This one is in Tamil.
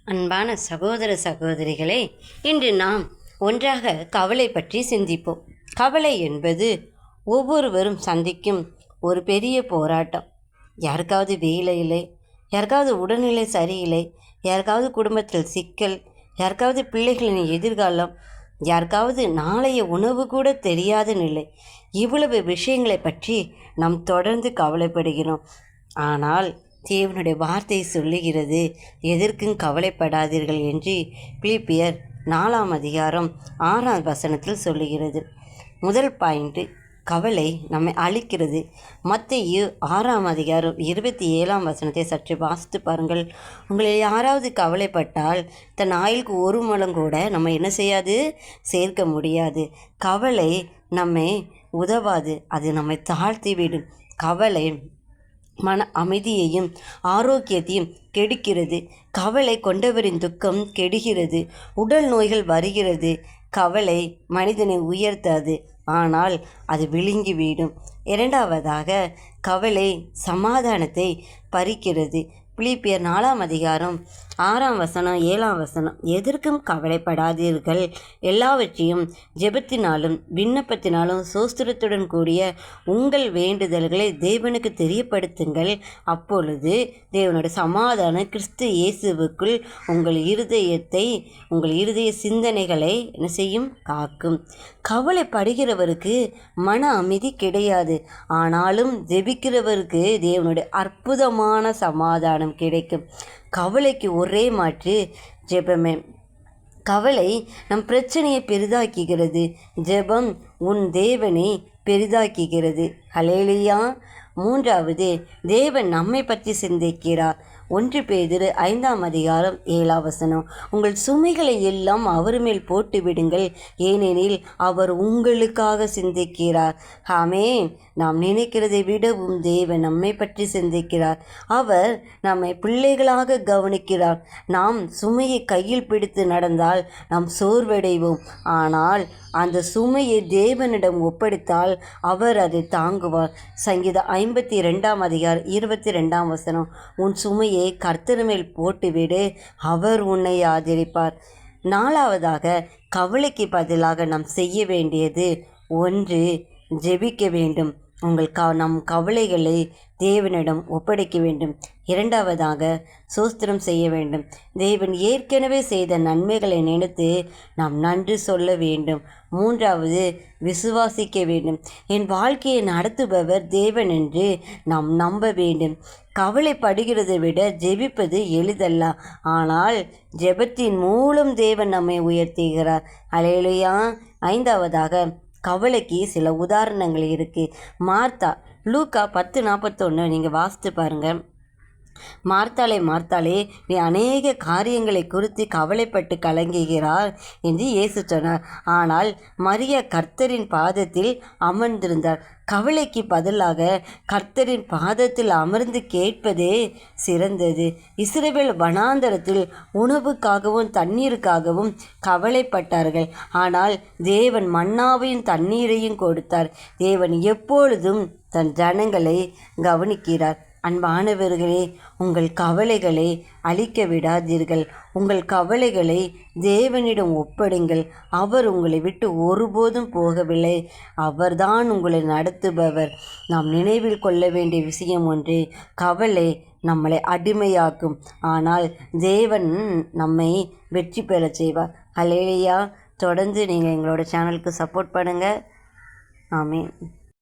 அன்பான சகோதர சகோதரிகளே, இன்று நாம் ஒன்றாக கவலை பற்றி சிந்திப்போம். கவலை என்பது ஒவ்வொருவரும் சந்திக்கும் ஒரு பெரிய போராட்டம். யாருக்காவது வேலை இல்லை, யாருக்காவது உடல்நிலை சரியில்லை, யாருக்காவது குடும்பத்தில் சிக்கல், யாருக்காவது பிள்ளைகளின் எதிர்காலம், யாருக்காவது நாளைய உணவு கூட தெரியாத நிலை. இவ்வளவு விஷயங்களை பற்றி நாம் தொடர்ந்து கவலைப்படுகிறோம். ஆனால் தேவனுடைய வார்த்தை சொல்லுகிறது, எதற்கும் கவலைப்படாதீர்கள் என்று பிலிப்பியர் 4 அதிகாரம் 6 சொல்லுகிறது. முதல் பாயிண்ட்டு, கவலை நம்மை அழிக்கிறது. மத்தேயு 6 அதிகாரம் 27 சற்று வாசித்து பாருங்கள். உங்களில் யாராவது கவலைப்பட்டால் தன் ஆயுளுக்கு ஒரு முழம் கூட நம்ம என்ன செய்யாது, சேர்க்க முடியாது. கவலை நம்மை உதவாது, அது நம்மை தாழ்த்திவிடும். கவலை மன அமைதியையும் ஆரோக்கியத்தையும் கெடுக்கிறது. கவலை கொண்டவரின் துக்கம் கெடுகிறது. உடல் நோய்கள் வருகிறது. கவலை மனிதனை உயர்த்தாது, ஆனால் அது விழுங்கிவிடும். இரண்டாவதாக, கவலை சமாதானத்தை பறிக்கிறது. பிலிப்பியர் 4 அதிகாரம் 6 7 எதற்கும் கவலைப்படாதீர்கள், எல்லாவற்றையும் ஜெபத்தினாலும் விண்ணப்பத்தினாலும் சோஸ்திரத்துடன் கூடிய உங்கள் வேண்டுதல்களை தேவனுக்கு தெரியப்படுத்துங்கள். அப்பொழுது தேவனுடைய சமாதானம் கிறிஸ்து இயேசுவுக்குள் உங்கள் இருதய சிந்தனைகளை என்ன செய்யும், காக்கும். கவலைப்படுகிறவருக்கு மன அமைதி கிடையாது, ஆனாலும் ஜெபிக்கிறவருக்கு தேவனுடைய அற்புதமான சமாதானம் கிடைக்கும். கவலைக்கு ஒரே மாற்று ஜெபமே. கவலை நம் பிரச்சனையை பெரிதாக்குகிறது, ஜெபம் உன் தேவனை பெரிதாக்குகிறது. ஹல்லேலூயா. மூன்றாவது, தேவன் நம்மை பற்றி சிந்திக்கிறார். 1 பேதுரு 5 அதிகாரம் 7 உங்கள் சுமைகளை எல்லாம் அவர் மேல் போட்டு விடுங்கள், ஏனெனில் அவர் உங்களுக்காக சிந்திக்கிறார். ஆமென். நாம் நினைக்கிறதை விடவும் தேவன் நம்மை பற்றி சிந்திக்கிறார். அவர் நம்மை பிள்ளைகளாக கவனிக்கிறார். நாம் சுமையை கையில் பிடித்து நடந்தால் நாம் சோர்வடைவோம், ஆனால் அந்த சுமையை தேவனிடம் ஒப்படைத்தால் அவர் அதை தாங்குவார். சங்கீதம் 52 அதிகாரம் 22 உன் சுமையை கர்த்தர் மேல் போட்டுவிடு, அவர் உன்னை ஆதரிப்பார். நாலாவதாக, கவலைக்கு பதிலாக நாம் செய்ய வேண்டியது 1, ஜெபிக்க வேண்டும். நம் கவலைகளை தேவனிடம் ஒப்படைக்க வேண்டும். இரண்டாவதாக, சோஸ்திரம் செய்ய வேண்டும். தேவன் ஏற்கனவே செய்த நன்மைகளை நினைத்து நாம் நன்றி சொல்ல வேண்டும். மூன்றாவது, விசுவாசிக்க வேண்டும். என் வாழ்க்கையை நடத்துபவர் தேவன் என்று நாம் நம்ப வேண்டும். கவலைப்படுகிறதை விட ஜெபிப்பது எளிதல்ல, ஆனால் ஜெபத்தின் மூலம் தேவன் நம்மை உயர்த்துகிறார். அல்லேலூயா. ஐந்தாவதாக, கவலைக்கு சில உதாரணங்கள் இருக்குது. மார்த்தா, லூக்கா 10:41 நீங்கள் வாசித்து பாருங்கள். மார்த்தாளே, நீ அநேக காரியங்களை குறித்து கவலைப்பட்டு கலங்குகிறார் என்று இயேசு சொன்னார். ஆனால் மரியா கர்த்தரின் பாதத்தில் அமர்ந்திருந்தார். கவலைக்கு பதிலாக கர்த்தரின் பாதத்தில் அமர்ந்து கேட்பதே சிறந்தது. இஸ்ரவேல் வனாந்தரத்தில் உணவுக்காகவும் தண்ணீருக்காகவும் கவலைப்பட்டார்கள், ஆனால் தேவன் மன்னாவையும் தண்ணீரையும் கொடுத்தார். தேவன் எப்பொழுதும் தன் ஜனங்களை கவனிக்கிறார். அன்பானவர்களே, உங்கள் கவலைகளை அழிக்க விடாதீர்கள். உங்கள் கவலைகளை தேவனிடம் ஒப்படைங்கள். அவர் உங்களை விட்டு ஒருபோதும் போகவில்லை. அவர்தான் உங்களை நடத்துபவர். நாம் நினைவில் கொள்ள வேண்டிய விஷயம் ஒன்று, கவலை நம்மளை அடிமையாக்கும், ஆனால் தேவன் நம்மை வெற்றி பெற செய்வார். ஹல்லேலூயா. தொடர்ந்து நீங்கள் எங்களோட சேனலுக்கு சப்போர்ட் பண்ணுங்கள். ஆமென்.